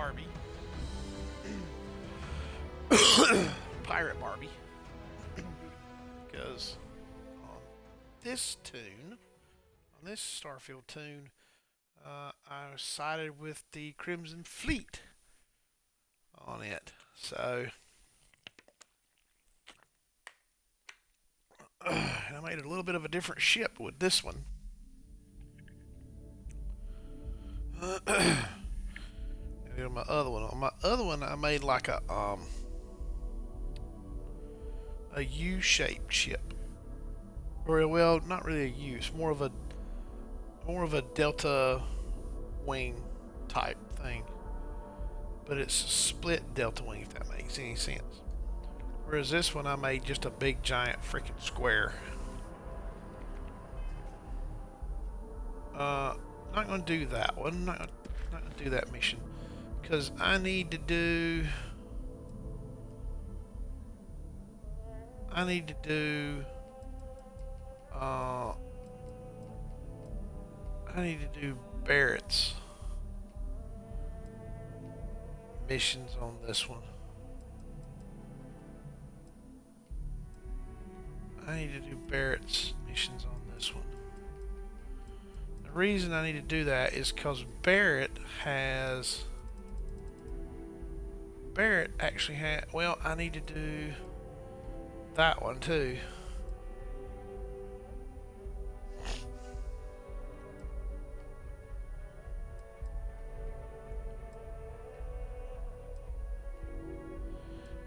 Barbie. Pirate Barbie. Because on this tune, on this Starfield tune, I sided with the Crimson Fleet on it. So, and I made a little bit of a different ship with this one. And on my other one, I made like a U-shaped ship. Or well, not really a U. It's more of a delta wing type thing. But it's a split delta wing, if that makes any sense. Whereas this one I made just a big giant freaking square. Not gonna do that one. Not gonna do that mission because I need to do. Barrett's missions on this one. I need to do Barrett's missions on this one. The reason I need to do that is because Barrett actually had, well, I need to do that one too.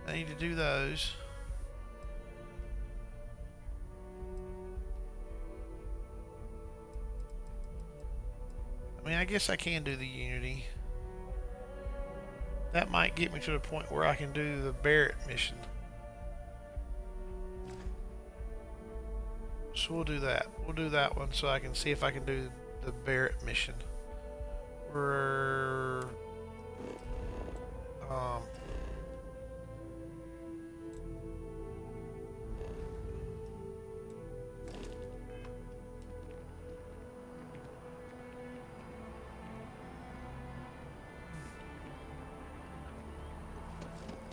I need to do those. I mean, I guess I can do the Unity. That might get me to the point where I can do the Barrett mission. So we'll do that. We'll do that one so I can see if I can do the Barrett mission. We're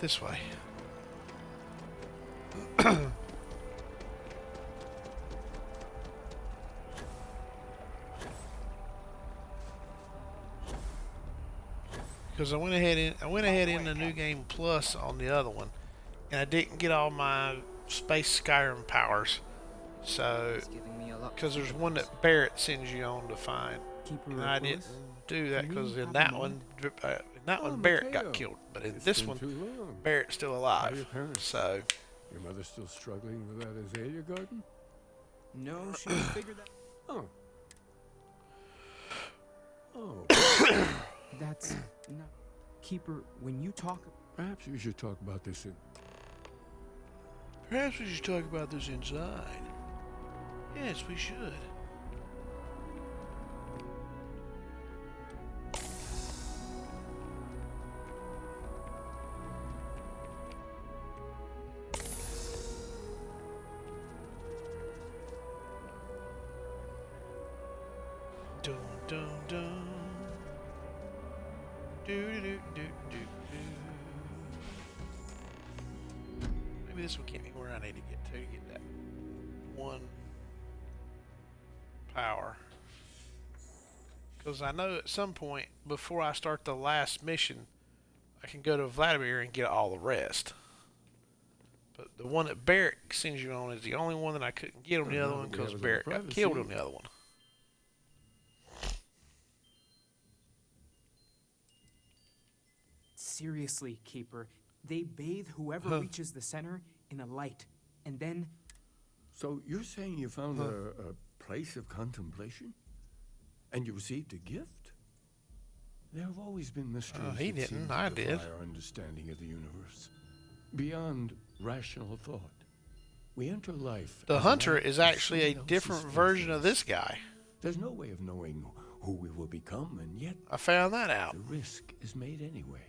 this way. Because I went ahead in the New Game Plus on the other one, and I didn't get all my Space Skyrim powers. So, because there's one that Barrett sends you on to find, and I didn't do that because in that one, Barrett got killed, but in this one, Barrett's still alive. So, your mother's still struggling with that azalea garden? No, she figured that. Oh. Oh. That's not. Keeper, when you talk. Perhaps we should talk about this in. Perhaps we should talk about this inside. Yes, we should. Dun dun dun. Maybe this will get me where I need to get that one power. Because I know at some point before I start the last mission, I can go to Vladimir and get all the rest. But the one that Barrett sends you on is the only one that I couldn't get on the other one because Barrett got killed on the other one. Seriously, Keeper, they bathe whoever reaches the center in a light, and then. So you're saying you found a place of contemplation? And you received a gift? There have always been mysteries. He didn't. I did. Our understanding of the universe. Beyond rational thought. We enter life. The Hunter is actually a different version of this guy. There's no way of knowing who we will become, and yet I found that out. The risk is made anyway.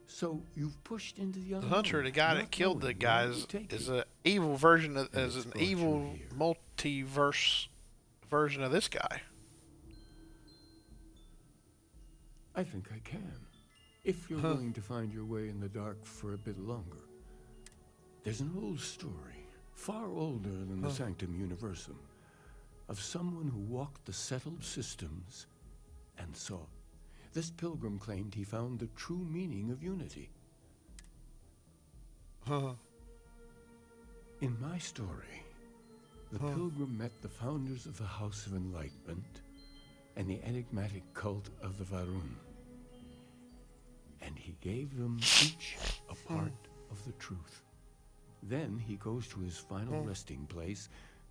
So you've pushed into the unknown. The Hunter, the guy that killed the guys, is an evil version of, as an evil multiverse version of this guy. I think I can. if you're willing to find your way in the dark for a bit longer. There's an old story, far older than the Sanctum Universum, of someone who walked the settled systems and saw. This pilgrim claimed he found the true meaning of unity. In my story, the pilgrim met the founders of the House of Enlightenment and the enigmatic cult of the Varun. And he gave them each a part of the truth. Then he goes to his final resting place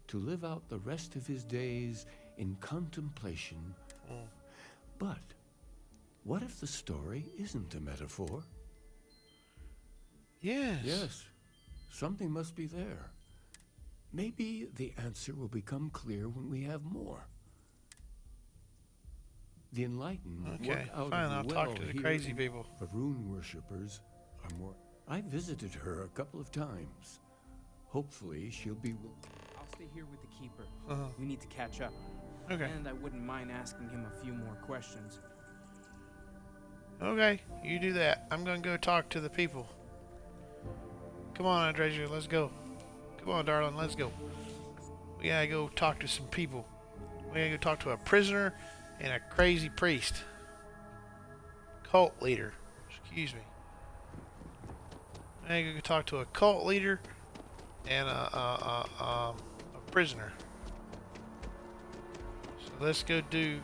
to live out the rest of his days in contemplation. But what if the story isn't a metaphor? Yes. Yes, something must be there. Maybe the answer will become clear when we have more. The enlightened Okay, work out fine. of the I'll well talk to the here. crazy people. The rune worshippers are more. I visited her a couple of times. Hopefully, she'll be. I'll stay here with the keeper. Uh-huh. We need to catch up. Okay. And I wouldn't mind asking him a few more questions. Okay, you do that. I'm gonna go talk to the people. Come on, Andresia, let's go. Come on, darling, let's go. We gotta go talk to some people. We gotta go talk to a prisoner and a crazy priest. Cult leader. Excuse me. I gotta go talk to a cult leader and a prisoner. So let's go do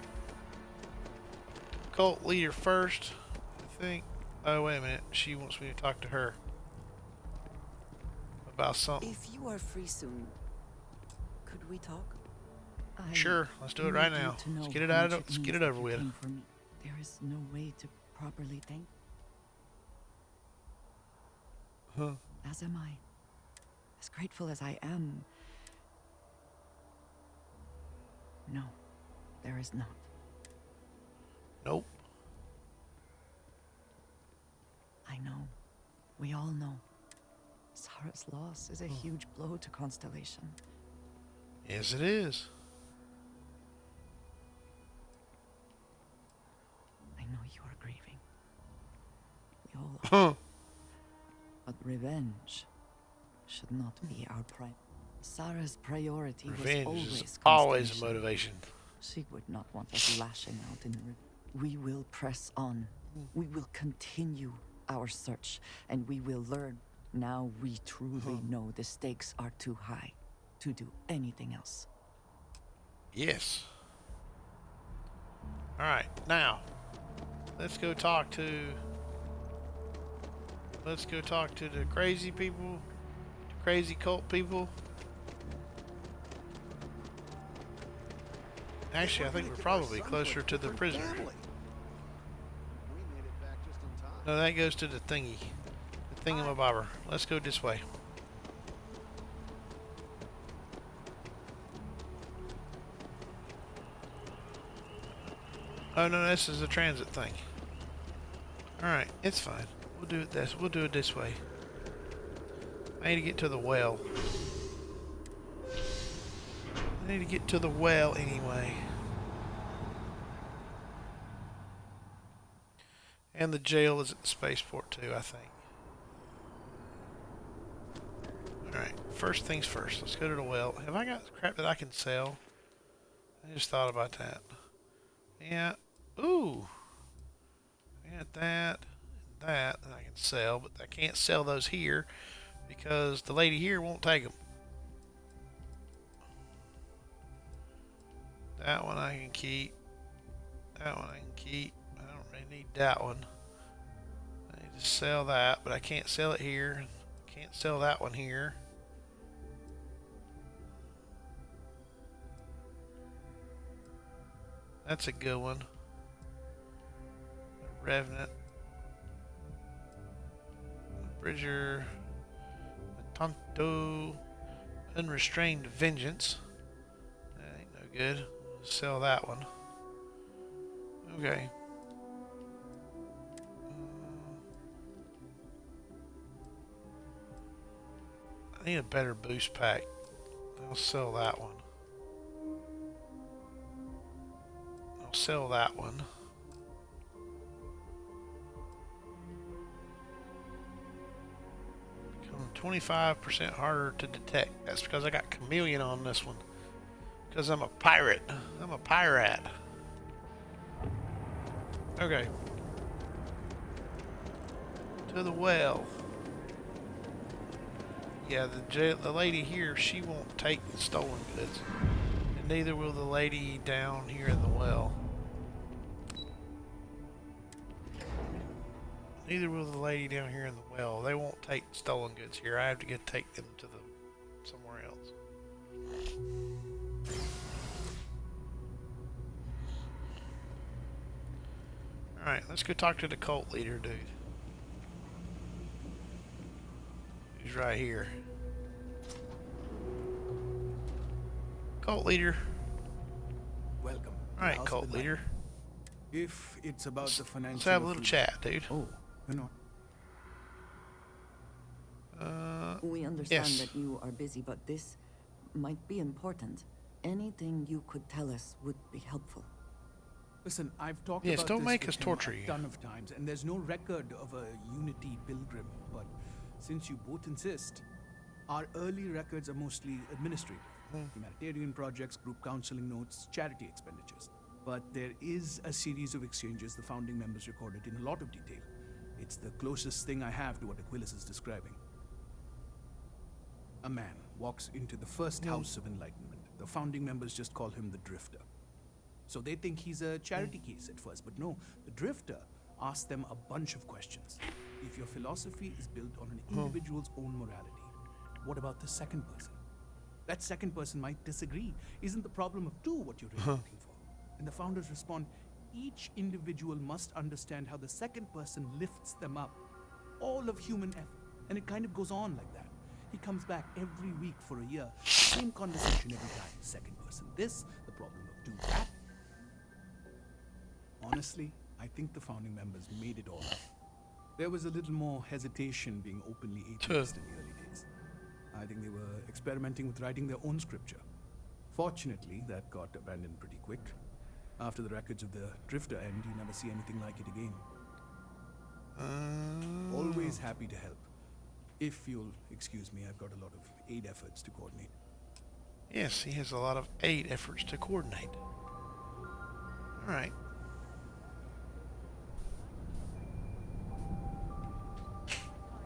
cult leader first, I think. Oh, wait a minute. She wants me to talk to her about something. If you are free soon, could we talk? Sure, let's do it right now. Let's get it out of, let's get it over with. There is no way to properly thank. Huh. As am I. As grateful as I am. No, there is not. Nope. I know. We all know. Sarah's loss is a huge blow to Constellation. Yes, it is. I know you are grieving. We all are. Huh. But revenge should not be our prime. Sarah's priority Revenge was is always a Constellation. motivation. She would not want us lashing out in we will press on. We will continue our search, and we will learn. Now we truly know the stakes are too high to do anything else. Yes. Alright, now let's go talk to the crazy people, the crazy cult people. Actually, I think we're probably closer to the prisoner. No, that goes to the thingy. The thingamabobber. Let's go this way. Oh no, this is a transit thing. Alright, it's fine. We'll do it this way. I need to get to the well. I need to get to the well anyway. And the jail is at the spaceport too, I think. Alright, first things first. Let's go to the well. Have I got crap that I can sell? I just thought about that. Yeah. Ooh. I got that and that I can sell, but I can't sell those here because the lady here won't take them. That one I can keep. That one I can keep. I don't really need that one. I need to sell that, but I can't sell it here. Can't sell that one here. That's a good one. The Revenant. The Bridger. The Tonto. Unrestrained Vengeance. That ain't no good. Sell that one. Okay. I need a better boost pack. I'll sell that one. I'll sell that one. 25% harder to detect. That's because I got chameleon on this one. Because I'm a pirate. I'm a pirate. Okay. To the well. Yeah, the lady here, she won't take stolen goods. And neither will the lady down here in the well. Neither will the lady down here in the well. They won't take stolen goods here. I have to take them to somewhere else. Alright, let's go talk to the cult leader, dude. He's right here. Cult leader. Welcome. Alright, House of cult the leader. If it's about the financial... Let's have a little chat, dude. Oh, you know. We understand yes. that you are busy, but this might be important. Anything you could tell us would be helpful. Listen, I've talked Yes, about don't this make with us him torture a you. ton of times, and there's no record of a Unity pilgrim. But since you both insist, our early records are mostly administrative. Humanitarian projects, group counseling notes, charity expenditures. But there is a series of exchanges the founding members recorded in a lot of detail. It's the closest thing I have to what Aquilus is describing. A man walks into the first House of Enlightenment. The founding members just call him the Drifter. So they think he's a charity case at first, but no, the Drifter asks them a bunch of questions. If your philosophy is built on an individual's own morality, what about the second person? That second person might disagree. Isn't the problem of two what you're really looking for? And the founders respond, each individual must understand how the second person lifts them up. All of human effort. And it kind of goes on like that. He comes back every week for a year. Same conversation every time. Second person this, the problem of two that. Honestly, I think the founding members made it all up. There was a little more hesitation being openly atheist in the early days. I think they were experimenting with writing their own scripture. Fortunately, that got abandoned pretty quick. After the records of the Drifter end, you never see anything like it again. Always happy to help. If you'll excuse me, I've got a lot of aid efforts to coordinate. Yes, he has a lot of aid efforts to coordinate. Alright.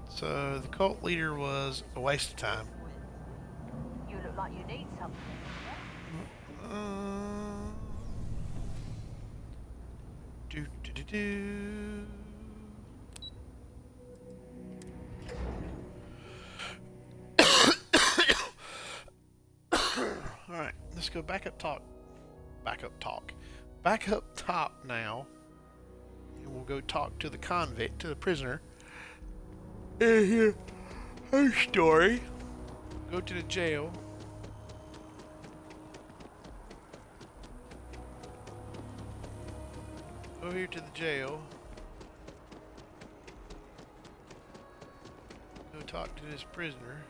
So the cult leader was a waste of time. You look like you need something. Do do do do. All right, let's go back up top. Back up top now. And we'll go talk to the convict, to the prisoner. And hear her story. Go to the jail. Go here to the jail. Go talk to this prisoner.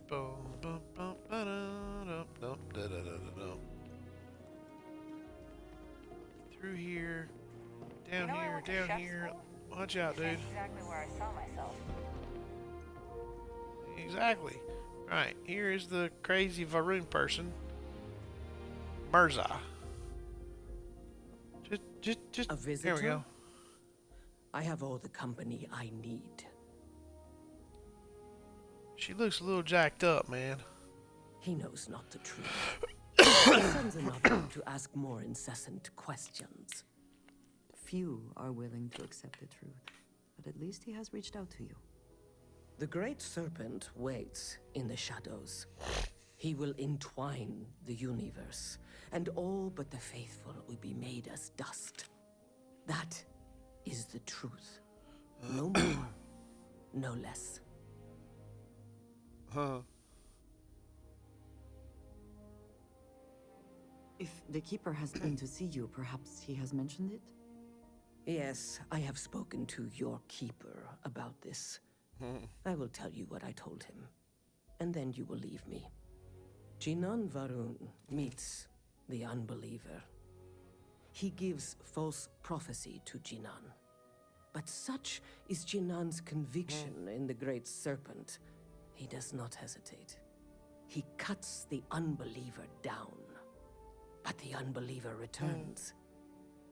Boom, boom, boom, ba-da-dum, dum, da-da-da-da-dum. Through here, down You know I here, went to down chef's here. school? Watch out, dude. That's exactly where I saw myself. Exactly. Right, here is the crazy Varun person. Mirza. Just. A There we visitor? go. I have all the company I need. She looks a little jacked up, man. He knows not the truth. He sends another to ask more incessant questions. Few are willing to accept the truth, but at least he has reached out to you. The great serpent waits in the shadows. He will entwine the universe, and all but the faithful will be made as dust. That is the truth. No more, no less. Huh. If the Keeper has been to see you, perhaps he has mentioned it? Yes, I have spoken to your keeper about this. I will tell you what I told him, and then you will leave me. Jinan Varun meets the unbeliever. He gives false prophecy to Jinan. But such is Jinan's conviction in the Great Serpent. He does not hesitate. He cuts the unbeliever down. But the unbeliever returns.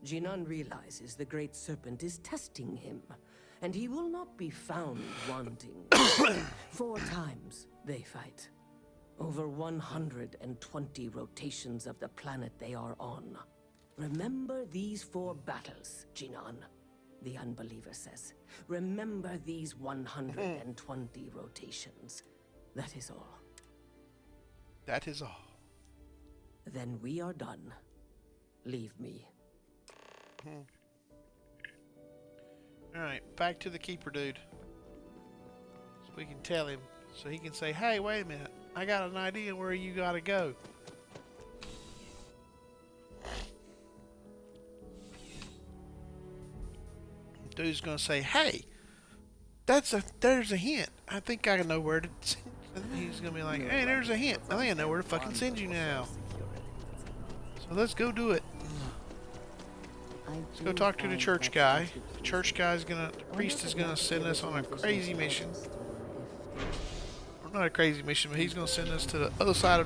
Jinan realizes the Great Serpent is testing him, and he will not be found wanting. 4 times they fight. Over 120 rotations of the planet they are on. Remember these 4 battles, Jinan, the unbeliever says. Remember these 120 rotations. That is all. That is all. Then we are done. Leave me. Alright, back to the keeper dude. So we can tell him. So he can say, hey, wait a minute. I got an idea where you gotta go. Dude's gonna say, hey, there's a hint. I think I know where to he's gonna be like, hey, there's a hint. I think I know where to fucking send you now. So let's go do it. Let's go talk to the church guy. The church guy's the priest is gonna send us on a crazy mission. Or not a crazy mission, but he's gonna send us to the other side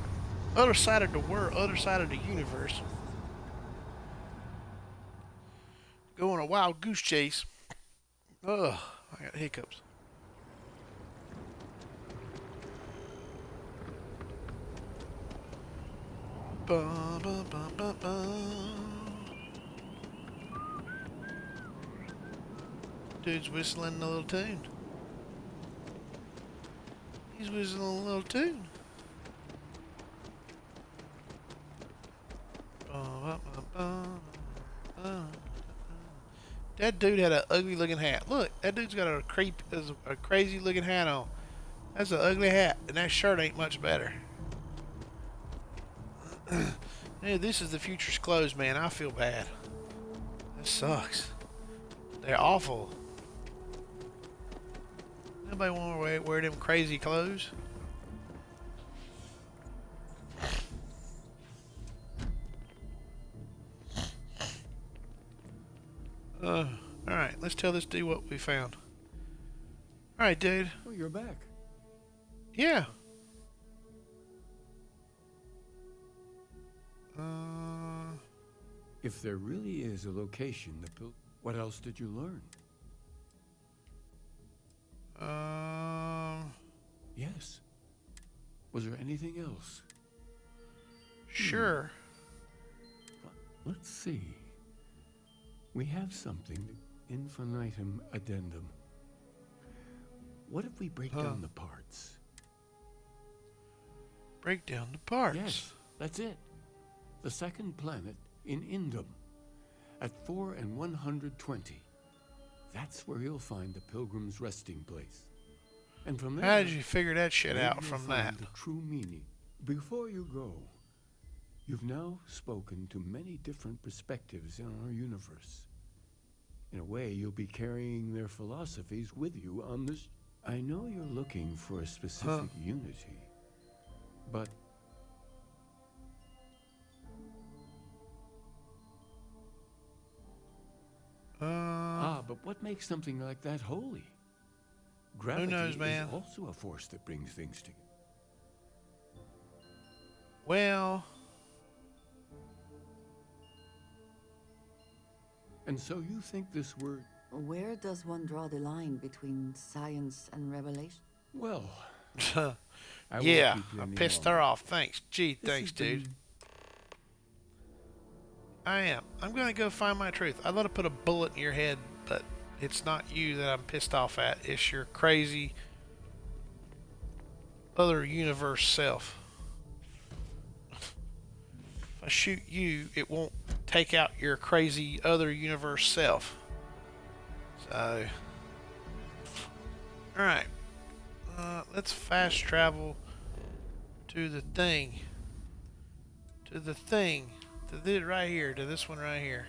of the world, other side of the universe. Go on a wild goose chase. Ugh, I got hiccups. Ba, ba, ba, ba, ba. Dude's whistling a little tune. He's whistling a little tune. Ba, ba, ba, ba, ba. That dude had an ugly looking hat. Look, that dude's got a crazy looking hat on. That's an ugly hat, and that shirt ain't much better. Yeah, this is the future's clothes, man. I feel bad. This sucks. They're awful. Nobody want to wear them crazy clothes. Alright, let's tell this dude what we found. Alright, dude. Oh, you're back. Yeah. If there really is a location, what else did you learn? Yes. Was there anything else? Sure. Let's see. We have something, infinitum addendum. What if we break down the parts? Break down the parts. Yes, that's it. The second planet in Indum, at 4 and 120. That's where you'll find the pilgrim's resting place. And from there, How did you figure that shit maybe out you'll from find that? the true meaning. Before you go, you've now spoken to many different perspectives in our universe. In a way, you'll be carrying their philosophies with you on this. I know you're looking for a specific unity, but but what makes something like that holy? Gravity knows, man? is also a force that brings things together. Well, And so you think this word? Where does one draw the line between science and revelation? Well, I won't yeah, keep you I any pissed longer. her off. Thanks. Gee, This thanks, has been- dude. I am. I'm gonna go find my truth. I'd love to put a bullet in your head, but it's not you that I'm pissed off at. It's your crazy other universe self. If I shoot you, it won't take out your crazy other universe self. So, alright. Let's fast travel to the thing. To the thing. To this right here. To this one right here.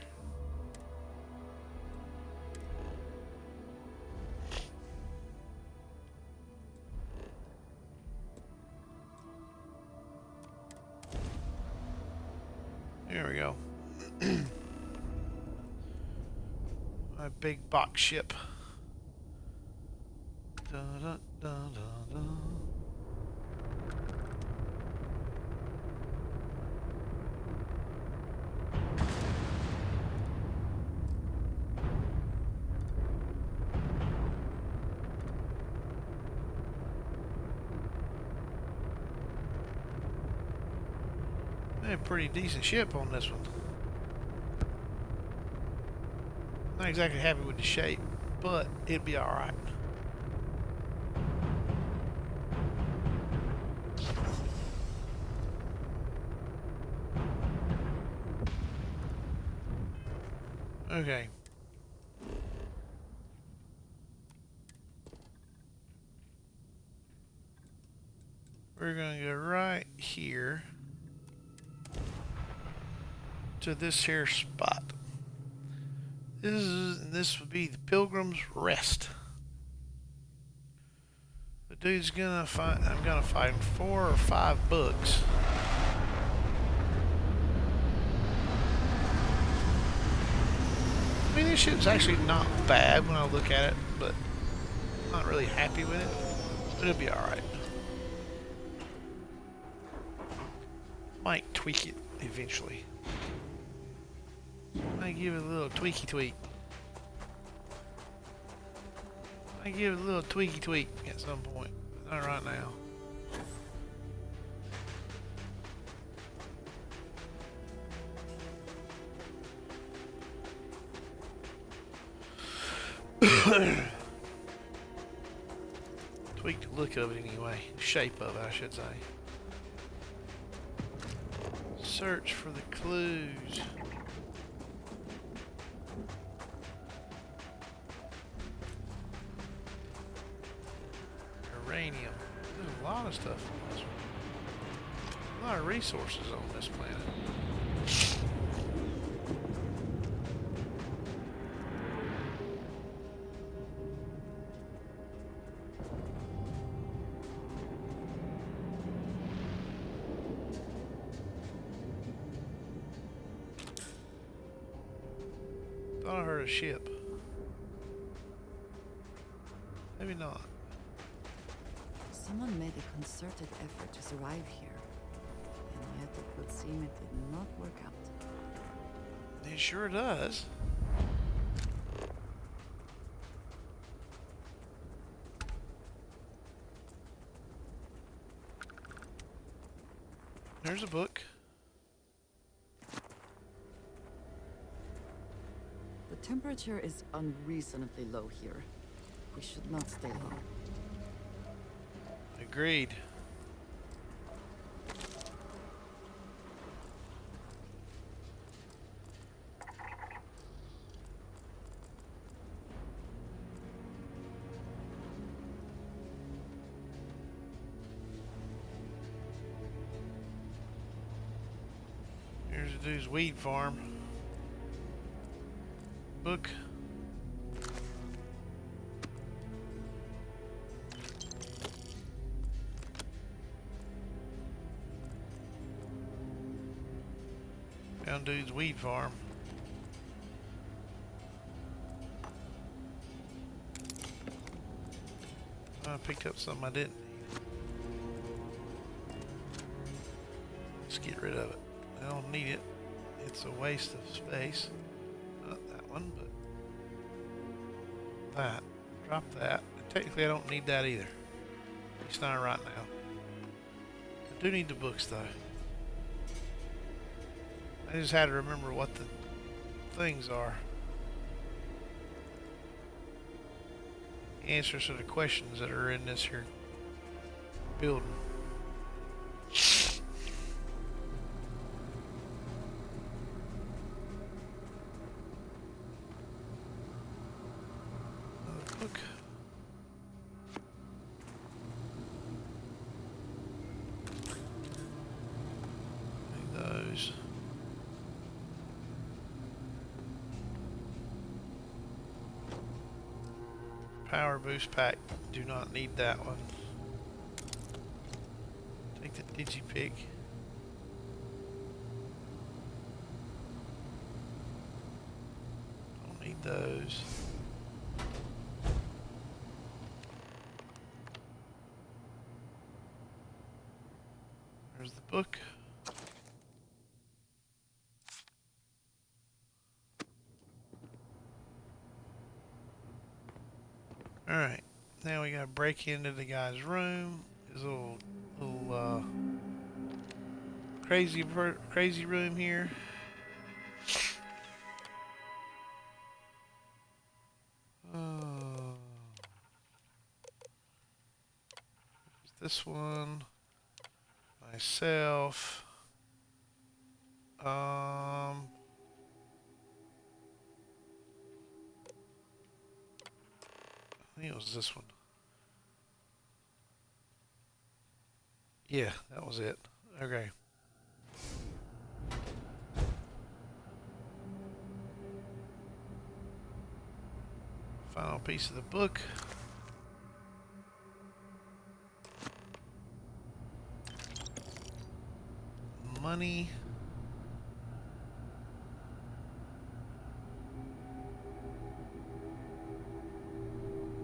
There we go. My big box ship. Da, da, da, da, da. A pretty decent ship on this one. Not exactly happy with the shape, but it'd be alright. Okay. We're gonna go right here to this here spot. This would be the Pilgrim's Rest. The dude's gonna find. I'm gonna find 4 or 5 books. I mean, this ship's actually not bad when I look at it, but I'm not really happy with it. But it'll be alright. Might tweak it eventually. Might give it a little tweaky tweak. Might give it a little tweaky tweak at some point. Not right now. Tweak the look of it anyway. The shape of it, I should say. Search for the clues. Uranium. There's a lot of stuff on this one. A lot of resources on this planet. Thought I heard a ship. Maybe not. Someone made a concerted effort to survive here, and yet it would seem it did not work out. It sure does. There's a book. The temperature is unreasonably low here. We should not stay long. Agreed. Here's a dude's weed farm. Book. Found dude's weed farm. I picked up something I didn't need. Let's get rid of it. I don't need it. It's a waste of space. Not that one, but that. Drop that. Technically, I don't need that either. At least not right now. I do need the books, though. I just had to remember what the things are. Answers to the questions that are in this here building. Another book. Take those. Power boost pack. Do not need that one. Take the Digipick. Don't need those. There's the book. Alright, now we gotta break into the guy's room. His little crazy room here. This one. Myself. I think it was this one. Yeah, that was it. Okay. Final piece of the book. Money.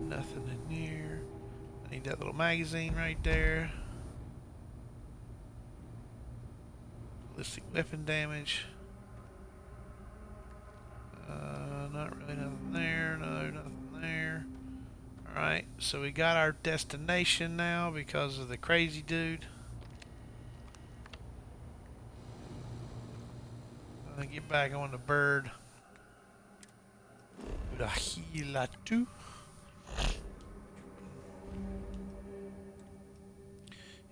Nothing in here. I need that little magazine right there. Ballistic weapon damage. Not really nothing there. No, nothing there. Alright, so we got our destination now because of the crazy dude. I'm gonna get back on the bird. Rahilatu.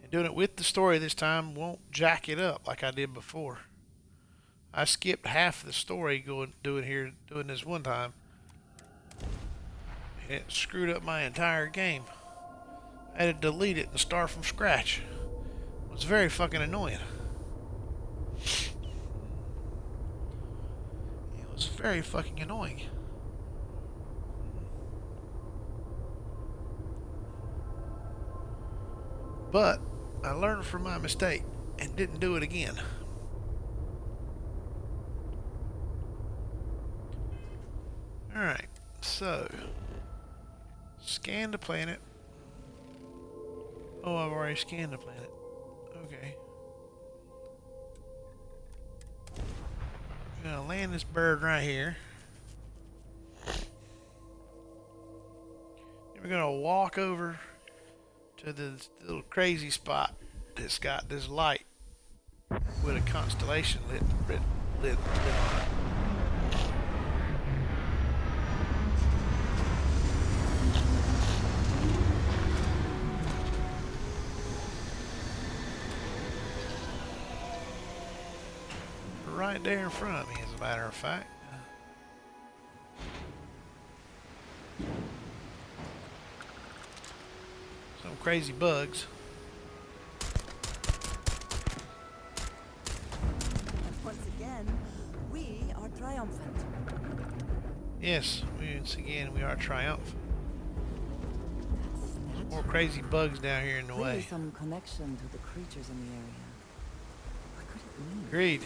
And doing it with the story this time won't jack it up like I did before. I skipped half the story doing this one time. And it screwed up my entire game. I had to delete it and start from scratch. It was very fucking annoying. It was very fucking annoying. But I learned from my mistake and didn't do it again. Alright, so scan the planet. Oh, I've already scanned the planet. Okay. I'm gonna land this bird right here. Then we're gonna walk over to this little crazy spot that's got this light with a constellation lit on it. Right there in front of me, as a matter of fact. Some crazy bugs. Once again, we are triumphant. Yes, once again we are triumphant. More crazy bugs down here in the Clearly way. some connection to the creatures in the area. What could it mean? Agreed.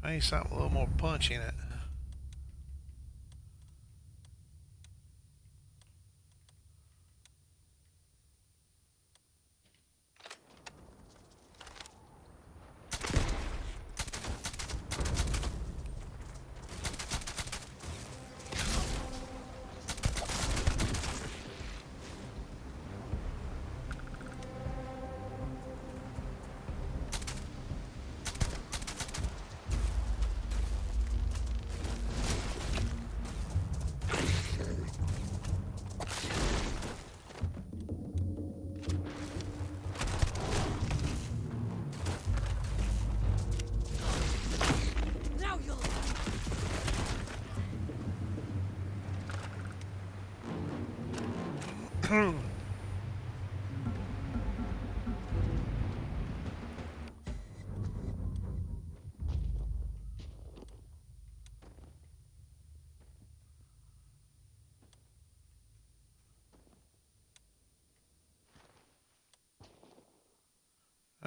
I need something a little more punch in it. Now you'll.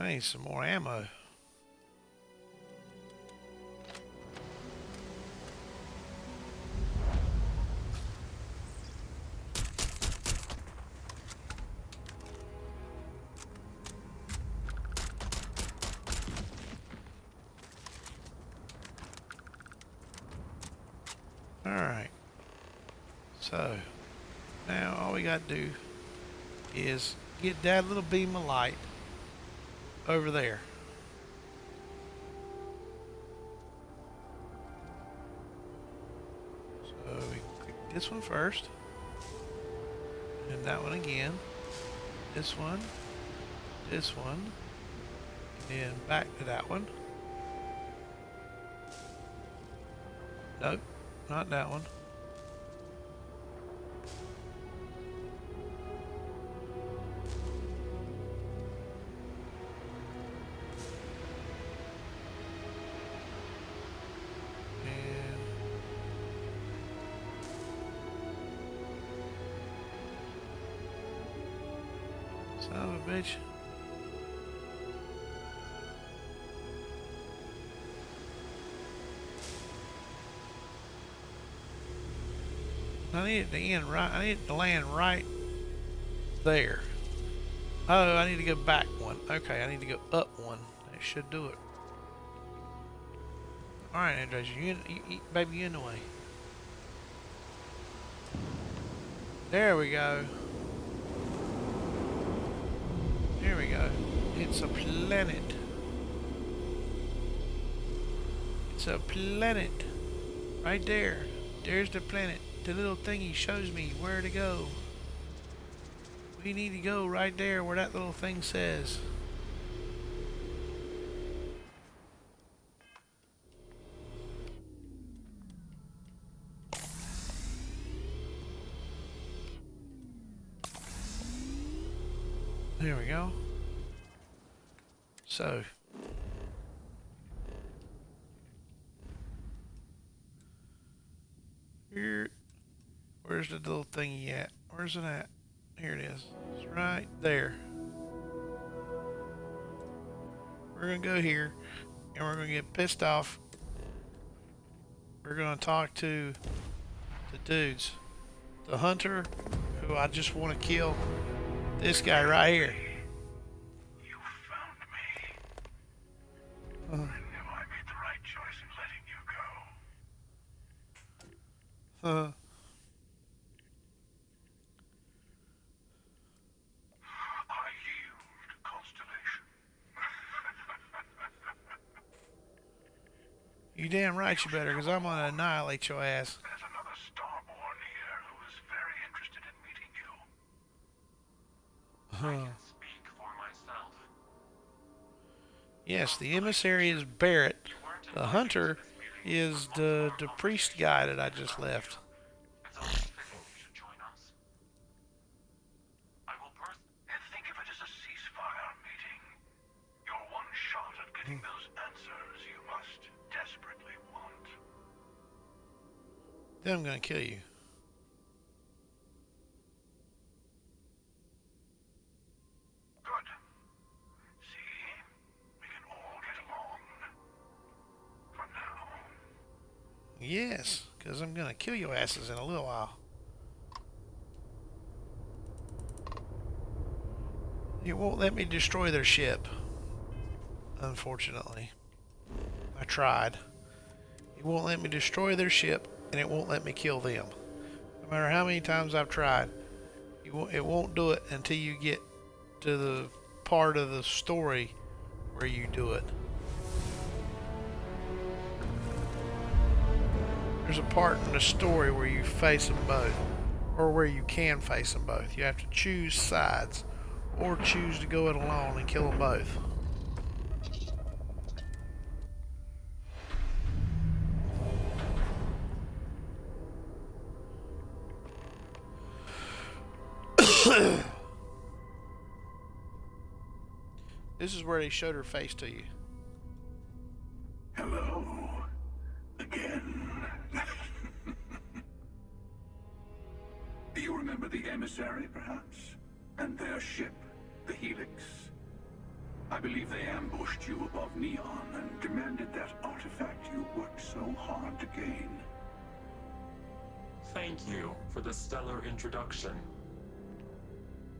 I need some more ammo. Alright. So, now all we got to do is get that little beam of light over there. So we click this one first, and that one again, this one, and back to that one. Nope, not that one. Son of a bitch. I need it to end right. I need it to land right there. Oh, I need to go back one. Okay, I need to go up one. That should do it. All right, Andres, baby, you in the way. There we go. There we go. It's a planet. It's a planet. Right there. There's the planet. The little thingy shows me where to go. We need to go right there where that little thing says. There we go. So, here, where's the little thingy at? Where's it at? Here it is. It's right there. We're gonna go here, and we're gonna get pissed off. We're gonna talk to the dudes. The hunter, who I just want to kill. This guy right here. You found me. I knew I made the right choice in letting you go. I yield, Constellation. You damn right you better, because I'm gonna annihilate your ass. There's another Starborn here who is very interested in meeting you. I can speak for myself. Yes, the emissary is Barrett. The hunter is the priest guy that I just left. It's only fitting you should join us. I will think of it as a ceasefire meeting. Your one shot at getting those answers you must desperately want. Then I'm gonna kill you. Good. See? We can all get along. For now. Yes, because I'm gonna kill your asses in a little while. It won't let me destroy their ship. Unfortunately. I tried. It won't let me destroy their ship, and it won't let me kill them. No matter how many times I've tried, it won't do it until you get to the part of the story where you do it. There's a part in the story where you face them both, or where you can face them both. You have to choose sides, or choose to go it alone and kill them both. This is where they showed her face to you. Hello. Again. Do you remember the emissary, perhaps? And their ship, the Helix? I believe they ambushed you above Neon and demanded that artifact you worked so hard to gain. Thank you for the stellar introduction.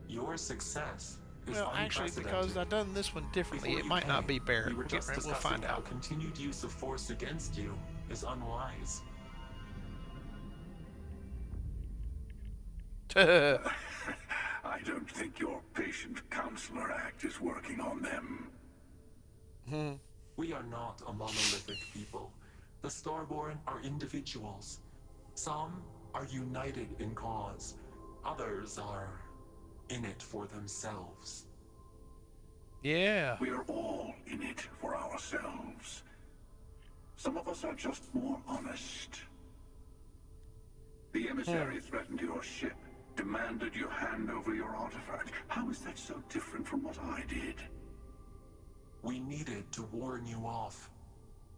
Your success is Well, actually, because unprecedented. I've done this one differently, Before it you might not came, be Barrett. we were We'll get just right, we'll discussing find how out. continued use of force against you is unwise. I don't think your patient counselor act is working on them. We are not a monolithic people. The Starborn are individuals. Some are united in cause. Others are in it for themselves. Yeah. We're all in it for ourselves. Some of us are just more honest. The emissary threatened your ship, demanded you hand over your artifact. How is that so different from what I did? We needed to warn you off.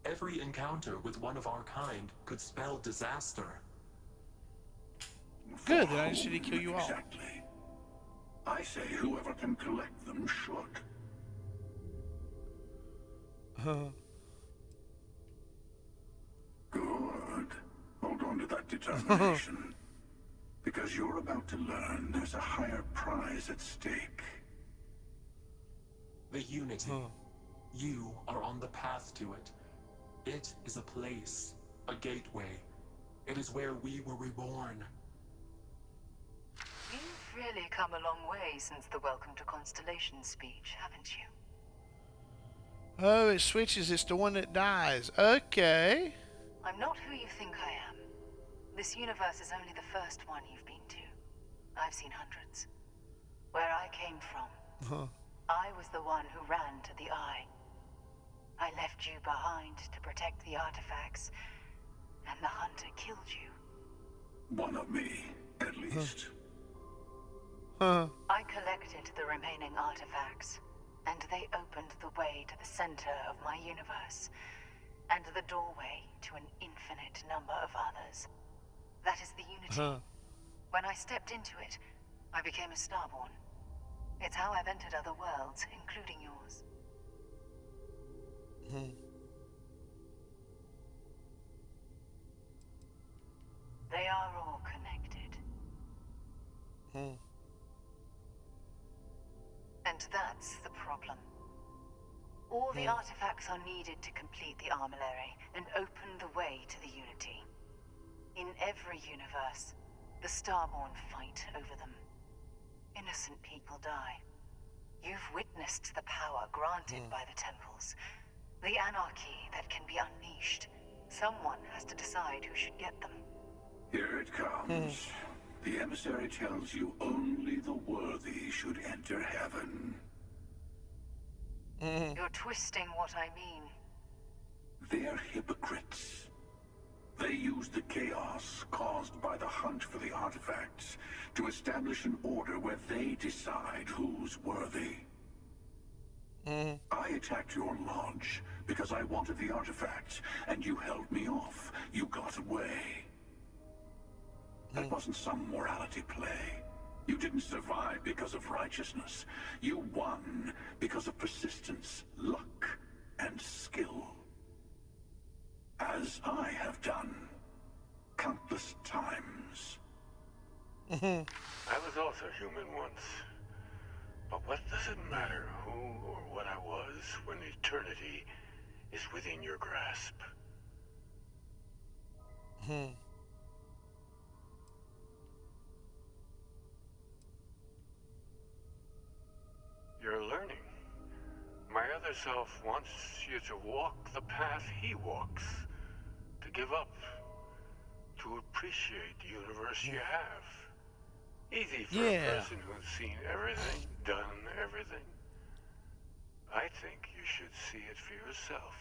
Every encounter with one of our kind could spell disaster. Good, For then I just whom need to kill you all. exactly? I say whoever can collect them should. Good. Hold on to that determination. Because you're about to learn there's a higher prize at stake. The Unity. You are on the path to it. It is a place, a gateway. It is where we were reborn. You've really come a long way since the Welcome to Constellation speech, haven't you? Oh, it switches. It's the one that dies. Okay. I'm not who you think I am. This universe is only the first one you've been to. I've seen hundreds. Where I came from, I was the one who ran to the Eye. I left you behind to protect the artifacts, and the Hunter killed you. One of me, at least. I collected the remaining artifacts, and they opened the way to the center of my universe, and the doorway to an infinite number of others. That is the Unity. When I stepped into it, I became a Starborn. It's how I've entered other worlds, including yours. They are all connected. And that's the problem. All the artifacts are needed to complete the Armillary and open the way to the Unity. In every universe, the Starborn fight over them. Innocent people die. You've witnessed the power granted by the temples. The anarchy that can be unleashed. Someone has to decide who should get them. Here it comes. The emissary tells you only the worthy should enter heaven. You're twisting what I mean. They're hypocrites. They use the chaos caused by the hunt for the artifacts to establish an order where they decide who's worthy. I attacked your lodge because I wanted the artifacts, and you held me off. You got away. That wasn't some morality play. You didn't survive because of righteousness. You won because of persistence, luck, and skill. As I have done countless times. I was also human once. But what does it matter who or what I was when eternity is within your grasp? You're learning. My other self wants you to walk the path he walks. To give up. To appreciate the universe you have. Easy for a person who's seen everything, done everything. I think you should see it for yourself.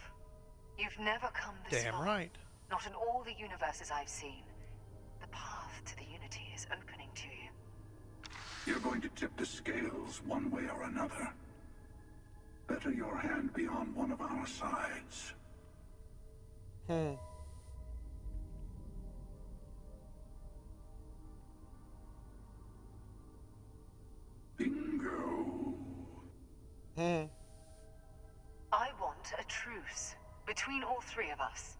You've never come this Damn far. right. Not in all the universes I've seen. The path to the Unity is opening to you. You're going to tip the scales one way or another. Better your hand be on one of our sides. Bingo. truce between all three of us.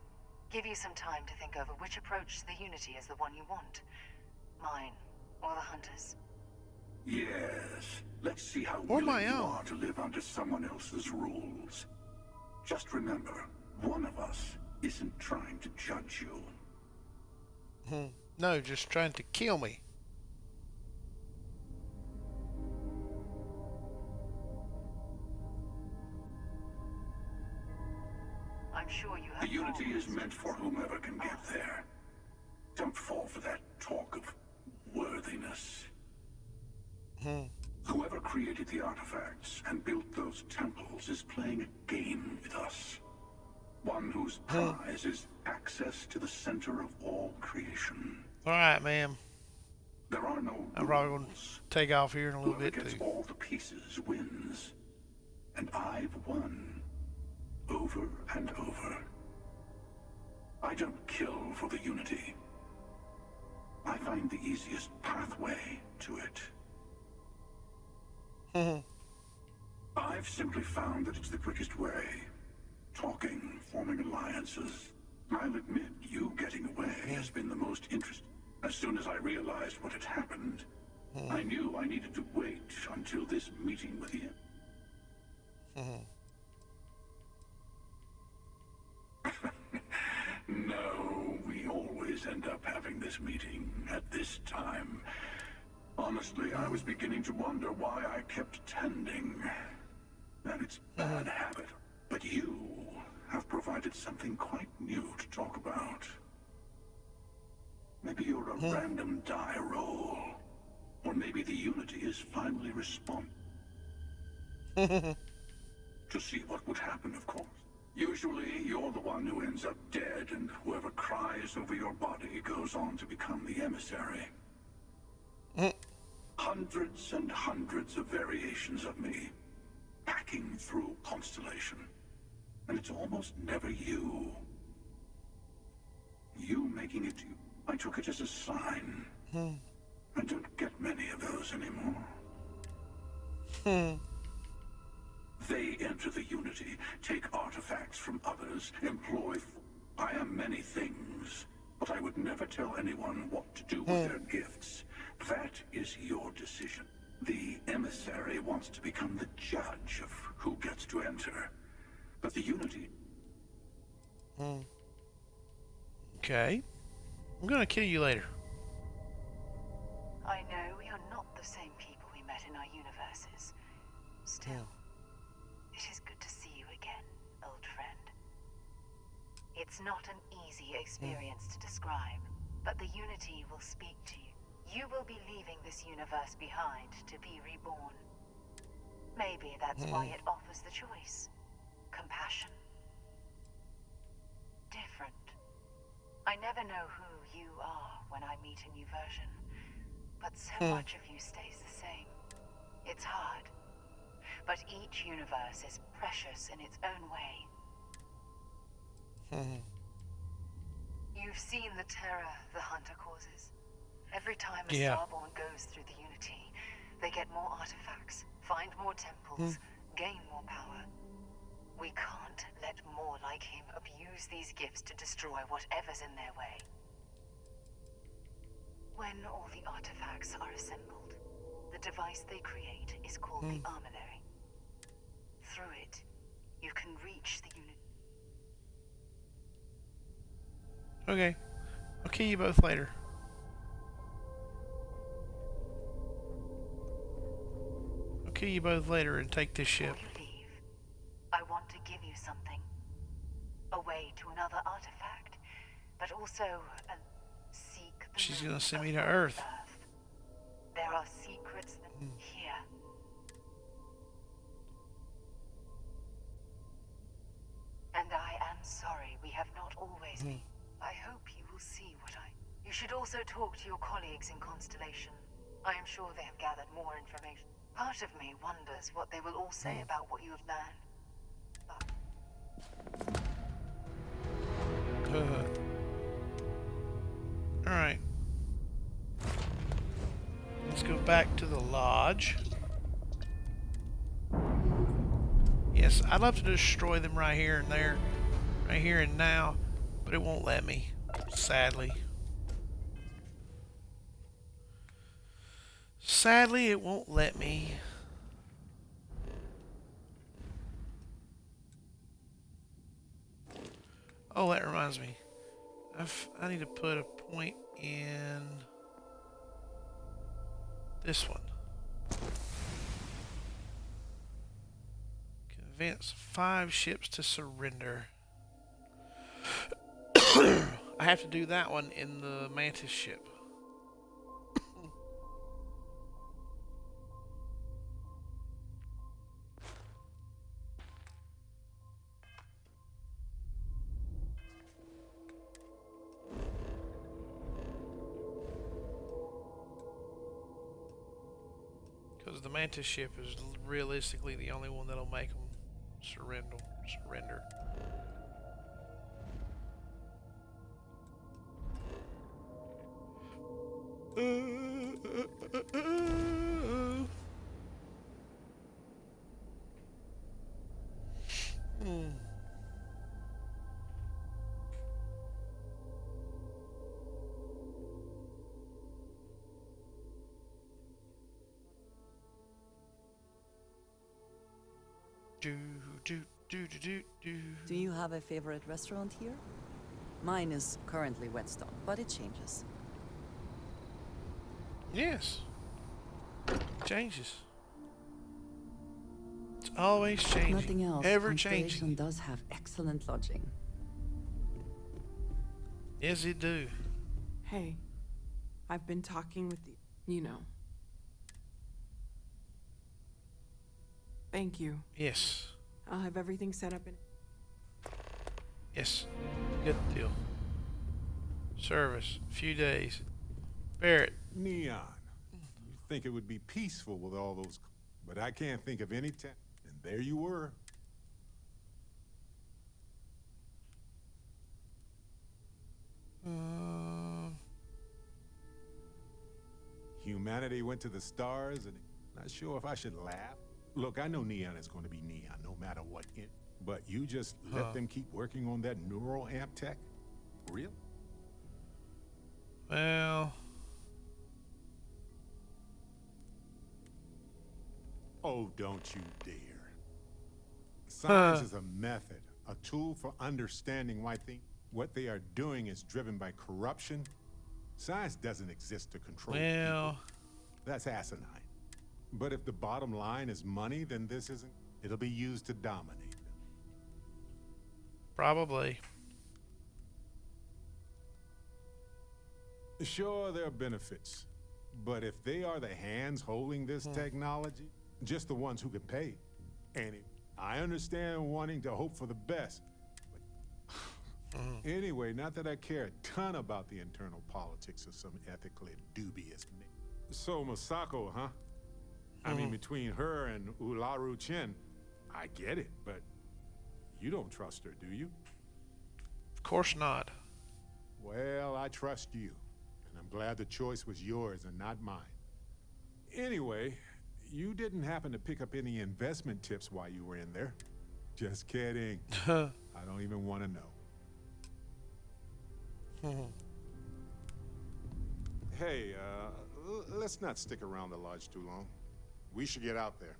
Give you some time to think over which approach to the Unity is the one you want. Mine, or the Hunters. Yes. Let's see how Or willing my you own. are to live under someone else's rules. Just remember, one of us isn't trying to judge you. No, just trying to kill me. I'm sure you have The Unity is goals. meant for whomever can get there. Don't fall for that talk of worthiness. Whoever created the artifacts and built those temples is playing a game with us. One whose prize is access to the center of all creation. Alright, ma'am. There are no I'm probably going rules. to take off here in a little Whoever bit gets too. all the pieces wins. And I've won. Over and over. I don't kill for the Unity. I find the easiest pathway to it. I've simply found that it's the quickest way. Talking, forming alliances. I'll admit, you getting away has been the most interesting. As soon as I realized what had happened, I knew I needed to wait until this meeting with him. No, we always end up having this meeting at this time. Honestly, I was beginning to wonder why I kept attending. And it's a bad habit. But you have provided something quite new to talk about. Maybe you're a random die roll. Or maybe the Unity is finally responding. To see what would happen, of course. Usually, you're the one who ends up dead, and whoever cries over your body goes on to become the emissary. Hundreds and hundreds of variations of me, hacking through Constellation. And it's almost never you. You making it you. I took it as a sign. I don't get many of those anymore. They enter the Unity, take artifacts from others, I am many things, but I would never tell anyone what to do with their gifts. That is your decision. The emissary wants to become the judge of who gets to enter. But the Unity... Okay. I'm gonna kill you later. I know we are not the same people we met in our universes. Still, it is good to see you again, old friend. It's not an easy experience to describe, but the Unity will speak to you. You will be leaving this universe behind to be reborn. Maybe that's why it offers the choice. Compassion. Different. I never know who you are when I meet a new version, but so much of you stays the same. It's hard, but each universe is precious in its own way. You've seen the terror the Hunter causes. Every time a Starborn goes through the Unity, they get more artifacts, find more temples, gain more power. We can't let more like him abuse these gifts to destroy whatever's in their way. When all the artifacts are assembled, the device they create is called the Armillary. Through it, you can reach the Unity. Okay. I'll kill you both later. I'll kill you both later and take this ship. Before you leave, I want to give you something. A way to another artifact, but also seek the She's moon gonna send me of to your Earth. There are secrets here. And I am sorry we have not always been. I hope you will see what You should also talk to your colleagues in Constellation. I am sure they have gathered more information. Part of me wonders what they will all say about what you have learned. Alright. Let's go back to the lodge. Yeah, Yes, I'd love to destroy them right here and there, right here and now, but it won't let me, sadly. Sadly, it won't let me. Oh, that reminds me. I need to put a point in this one. Convince 5 ships to surrender. I have to do that one in the Mantis ship. Because the Mantis ship is realistically the only one that'll make them surrender. Do you have a favorite restaurant here? Mine is currently Whetstone, but it changes. Yes. Changes. It's always changing. Nothing else. Ever Constellation changing. does have excellent lodging. Yes, it do. Hey, I've been talking with the, you know. Thank you. Yes. I'll have everything set up in. Yes. Good deal. Service. Few days. Barrett. Neon. You think it would be peaceful with all those, but I can't think of any time. And there you were. Humanity went to the stars, and not sure if I should laugh. Look, I know Neon is going to be Neon, no matter what. But you just let them keep working on that neural amp tech? Real? Well. Oh, don't you dare. Science is a method, a tool for understanding why what they are doing is driven by corruption. Science doesn't exist to control people. That's asinine. But if the bottom line is money, then this isn't. It'll be used to dominate them. Probably. Sure, there are benefits. But if they are the hands holding this technology, just the ones who can pay. And I understand wanting to hope for the best. But anyway, not that I care a ton about the internal politics of some ethically dubious. So Masako, huh? I mean, between her and Ularu Chen, I get it, but you don't trust her, do you? Of course not. Well, I trust you, and I'm glad the choice was yours and not mine. Anyway, you didn't happen to pick up any investment tips while you were in there. Just kidding. I don't even want to know. Hey, let's not stick around the lodge too long. We should get out there.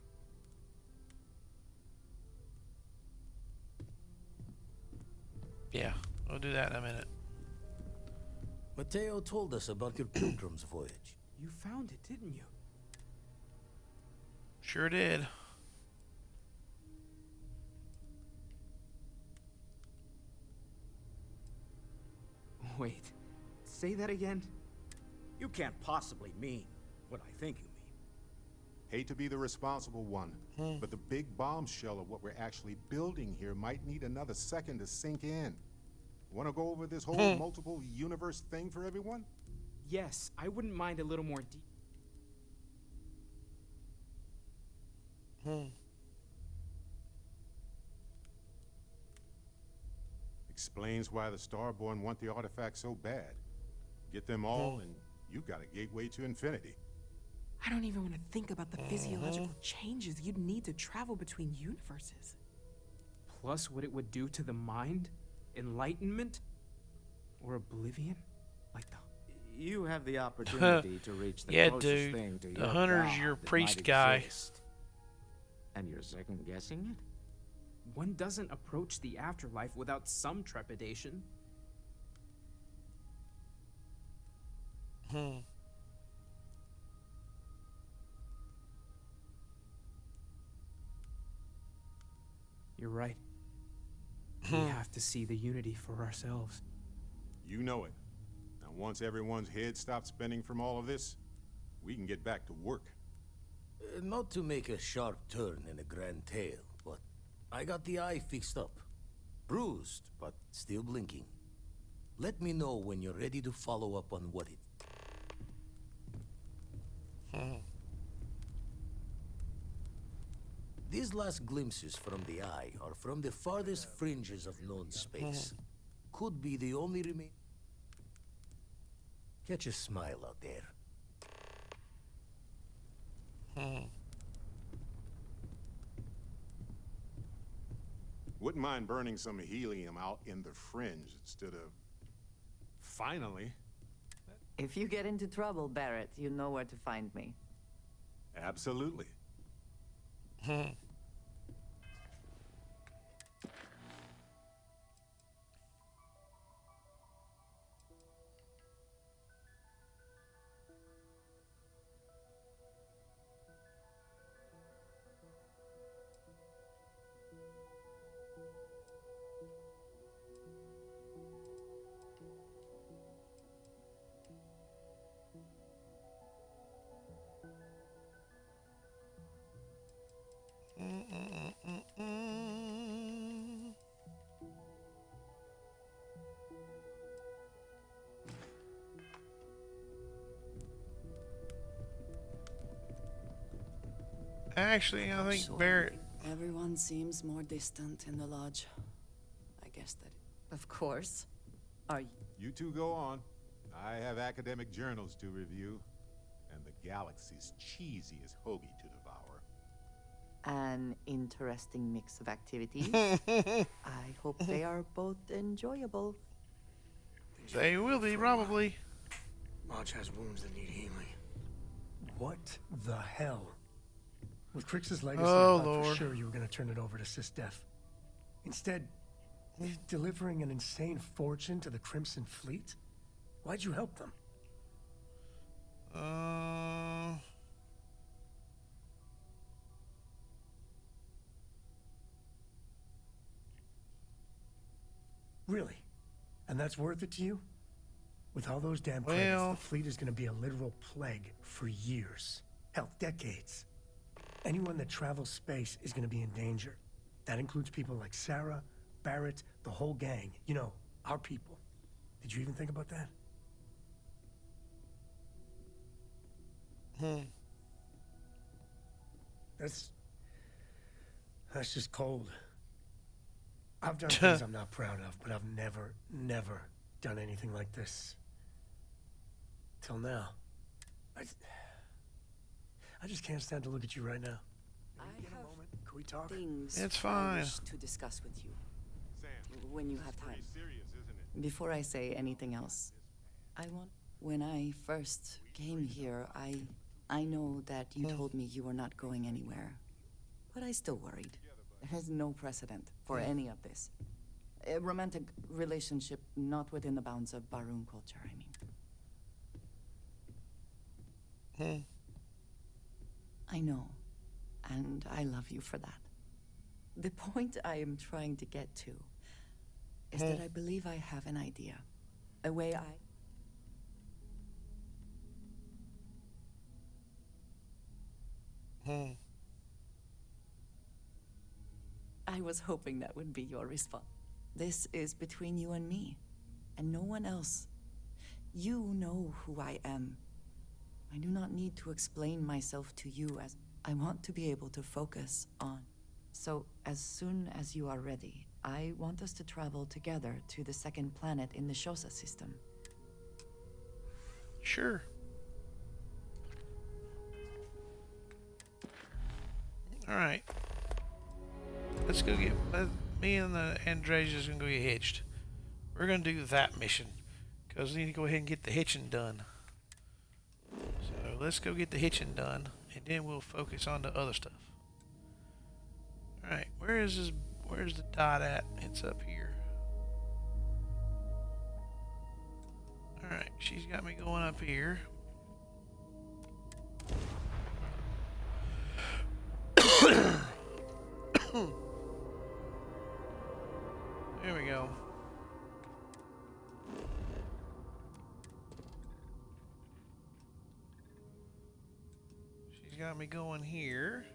Yeah, we'll do that in a minute. Mateo told us about your pilgrim's voyage. You found it, didn't you? Sure did. Wait, say that again? You can't possibly mean what I think you mean. Hate to be the responsible one, but the big bombshell of what we're actually building here might need another second to sink in. Want to go over this whole multiple universe thing for everyone? Yes, I wouldn't mind a little more Explains why the Starborn want the artifact so bad. Get them all, and you got a gateway to infinity. I don't even want to think about the physiological changes you'd need to travel between universes. plus what it would do to the mind? Enlightenment? Or oblivion? Like the... You have the opportunity to reach the Yeah, closest dude. thing to The your hunter's God your that priest might guy. exist. And you're second guessing it? One doesn't approach the afterlife without some trepidation. You're right. We have to see the unity for ourselves. You know it. Now, once everyone's head stops spinning from all of this, we can get back to work. Not to make a sharp turn in a grand tale, but I got the eye fixed up. Bruised, but still blinking. Let me know when you're ready to follow up on what it... These last glimpses from the eye are from the farthest fringes of known space. Could be the only remain... Catch a smile out there. Wouldn't mind burning some helium out in the fringe instead of... Finally. If you get into trouble, Barrett, you know where to find me. Absolutely. Actually, I think Barrett... Everyone seems more distant in the lodge. I guess that... Of course. Are you... You two go on. I have academic journals to review, and the galaxy's cheesiest hoagie to devour. An interesting mix of activities. I hope they are both enjoyable. They will be, probably. Lodge has wounds that need healing. What the hell? With Crix's legacy, Oh, I thought for Lord. sure you were going to turn it over to SysDef. Instead, you're delivering an insane fortune to the Crimson Fleet? Why'd you help them? Really? And that's worth it to you? With all those damn credits, Well- the fleet is going to be a literal plague for years. Hell, decades. Anyone that travels space is going to be in danger. That includes people like Sarah, Barrett, the whole gang. You know, our people. Did you even think about that? That's just cold. I've done things I'm not proud of, but I've never done anything like this. Till now. I just can't stand to look at you right now. I have Can we talk? things It's I fine. wish to discuss with you. When you have time. Pretty serious, isn't it? Before I say anything else, When I first came here, I know that you told me you were not going anywhere. But I still worried. there is no precedent for any of this. A romantic relationship not within the bounds of Barun culture, I mean. I know, and I love you for that. The point I am trying to get to is that I believe I have an idea. A way I was hoping that would be your response. This is between you and me, and no one else. You know who I am. I do not need to explain myself to you, as I want to be able to focus on. So, as soon as you are ready, I want us to travel together to the second planet in the Shosa system. Sure. All right. Let's go get. me and the Andresia's gonna go get hitched. We're gonna do that mission because we need to go ahead and get the hitching done. So let's go get the hitching done, and then we'll focus on the other stuff. All right, where's the dot at? It's up here. All right, she's got me going up here. There we go. She's got me going here.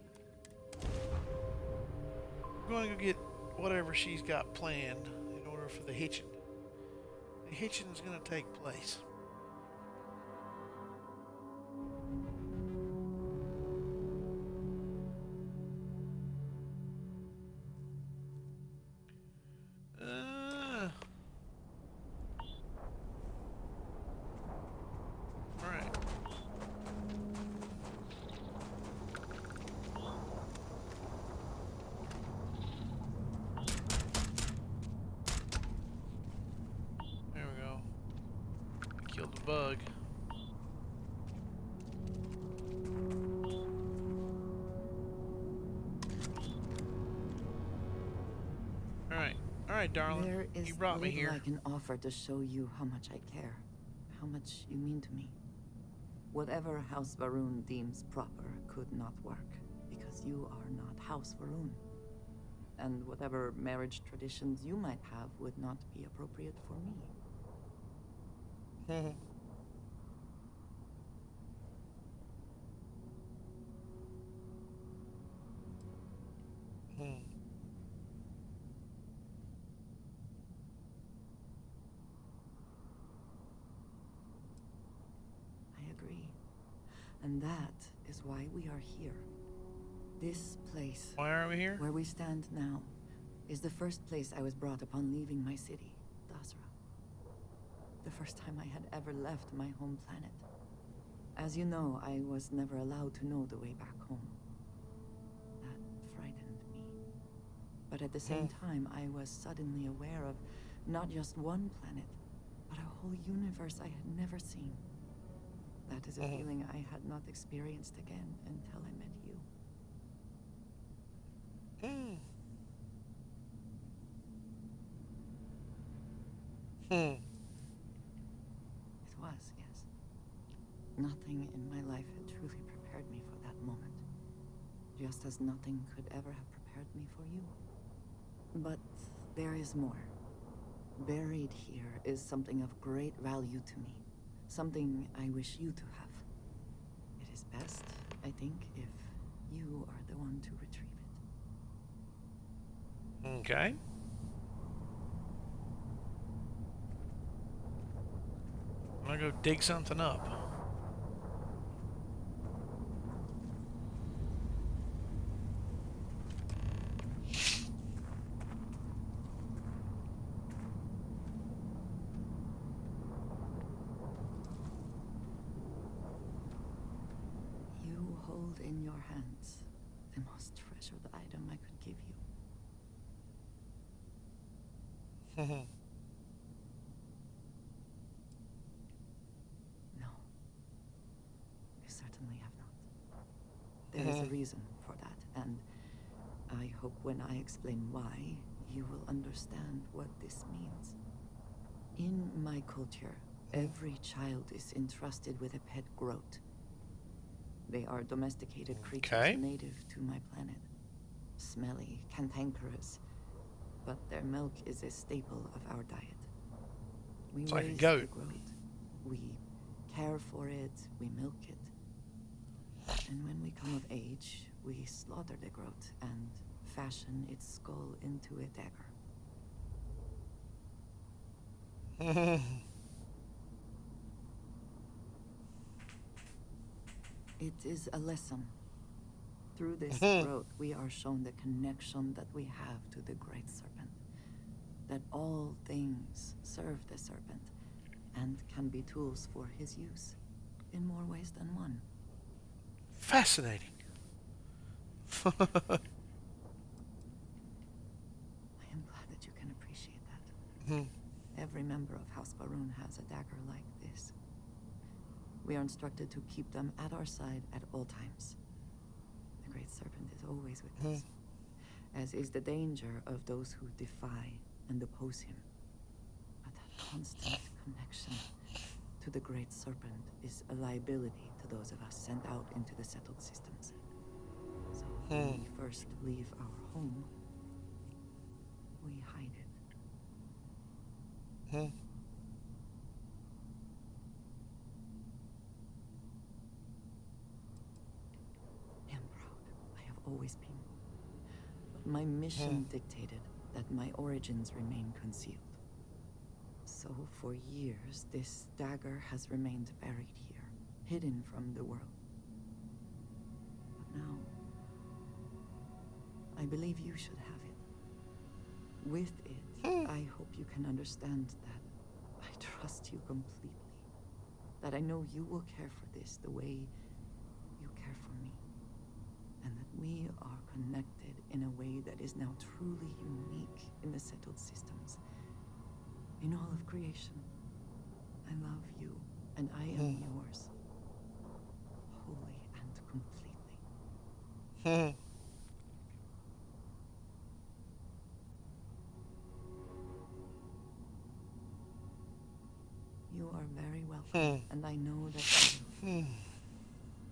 I'm going to go get whatever she's got planned in order for the hitching. The hitching is going to take place. Alright. There we go. I killed the bug. Alright. Alright, darling. There is You brought me little here. I can offer to show you how much I care, how much you mean to me. Whatever House Varun deems proper could not work, because you are not House Varun. And whatever marriage traditions you might have would not be appropriate for me. I agree. And that is why we are here. This place, Why are we here? where we stand now, is the first place I was brought upon leaving my city, Dasra. The first time I had ever left my home planet. As you know, I was never allowed to know the way back home. That frightened me. But at the same time, I was suddenly aware of not just one planet, but a whole universe I had never seen. That is a feeling I had not experienced again until I met you. It was, yes. Nothing in my life had truly prepared me for that moment. Just as nothing could ever have prepared me for you. But there is more. Buried here is something of great value to me. Something I wish you to have. It is best, I think, if you are the one to retrieve it. Okay. I'm gonna go dig something up. You hold in your hands the most treasured item I could give you. No. You certainly have not. There is a reason for that, and I hope when I explain why, you will understand what this means. In my culture, every child is entrusted with a pet groat. They are domesticated creatures native to my planet. Smelly, cantankerous, but their milk is a staple of our diet. We It's like a raise goat. the groat. We care for it, we milk it. And when we come of age, we slaughter the groat and fashion its skull into a dagger. It is a lesson. Through this growth, we are shown the connection that we have to the Great Serpent. That all things serve the Serpent and can be tools for his use in more ways than one. Fascinating. I am Every member of House Baroon has a dagger like this. We are instructed to keep them at our side at all times. The Great Serpent is always with us, as is the danger of those who defy and oppose him. But that constant connection to the Great Serpent is a liability to those of us sent out into the settled systems. So when we first leave our home, we hide it. I am proud. I have always been. But my mission dictated that my origins remain concealed. So for years, this dagger has remained buried here, hidden from the world. But now, I believe you should have it. With it, I hope you can understand that I trust you completely. That I know you will care for this the way you care for me. And that we are connected in a way that is now truly unique in the settled systems. In all of creation. I love you, and I am yours. Wholly and completely. You are very welcome, and I know that you...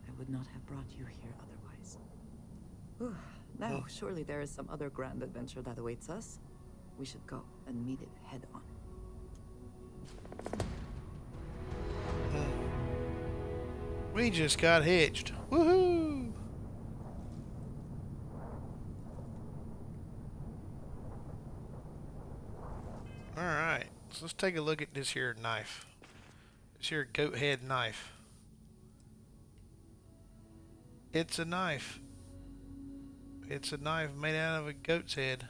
I would not have brought you here otherwise. Whew. Now, surely there is some other grand adventure that awaits us. We should go and meet it head on. We just got hitched. Woohoo! Alright, so let's take a look at this here knife. This here goat head knife. It's a knife. It's a knife made out of a goat's head.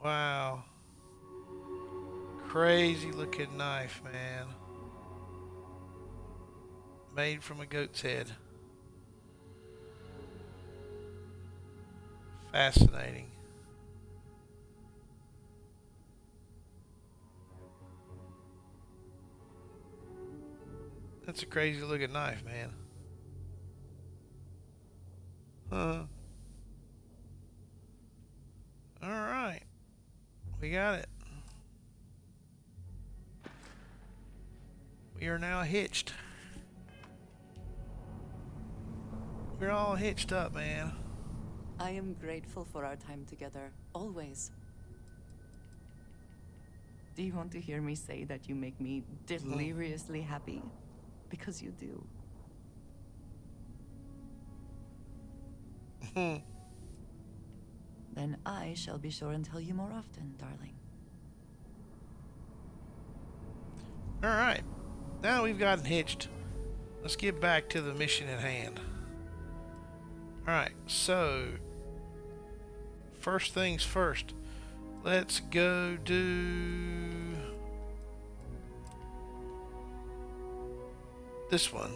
Wow. Crazy looking knife, man. Made from a goat's head. Fascinating. That's a crazy looking knife, man. Alright. We got it. We are now hitched. We're all hitched up, man. I am grateful for our time together, always. Do you want to hear me say that you make me deliriously happy? Because you do. Then I shall be sure and tell you more often, darling. Alright. Now we've gotten hitched. Let's get back to the mission at hand. Alright, so first things first. Let's go do this one.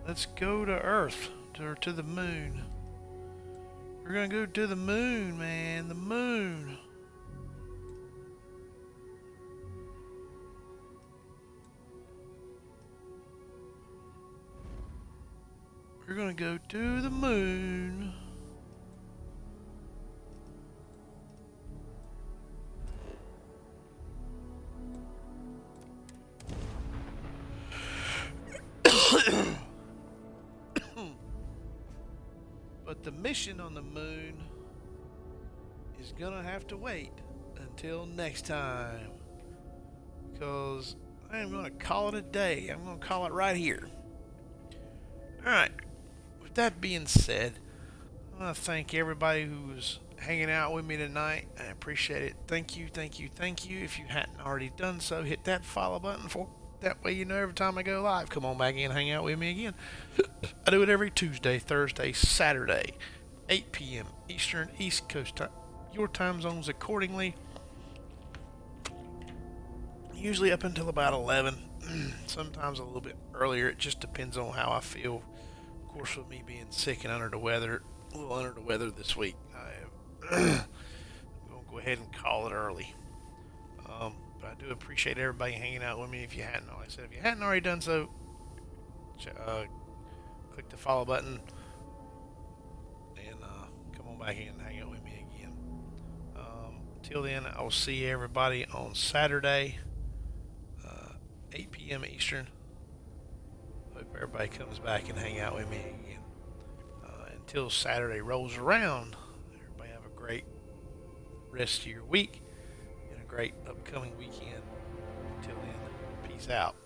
Let's go to Earth, or to the moon. We're gonna go to the moon, man. The moon. We're gonna go to the moon. But the mission on the moon is gonna have to wait until next time, because I am gonna call it a day. I'm gonna call it right here. Alright, with that being said, I want to thank everybody who was hanging out with me tonight. I appreciate it. Thank you, thank you, thank you. If you hadn't already done so, hit that follow button for that way you know every time I go live. Come on back in and hang out with me again. I do it every Tuesday, Thursday, Saturday, 8 p.m. Eastern, East Coast time. Your time zones accordingly. Usually up until about 11. Sometimes a little bit earlier. It just depends on how I feel. Of course, with me being sick and under the weather, a little under the weather this week, I I'm going to go ahead and call it early. But I do appreciate everybody hanging out with me. If you hadn't, like I said, if you hadn't already done so, click the follow button and come on back in and hang out with me again. Till then, I will see everybody on Saturday, 8 p.m. Eastern. Hope everybody comes back and hang out with me again. Until Saturday rolls around, everybody have a great rest of your week and a great upcoming weekend. Until then, peace out.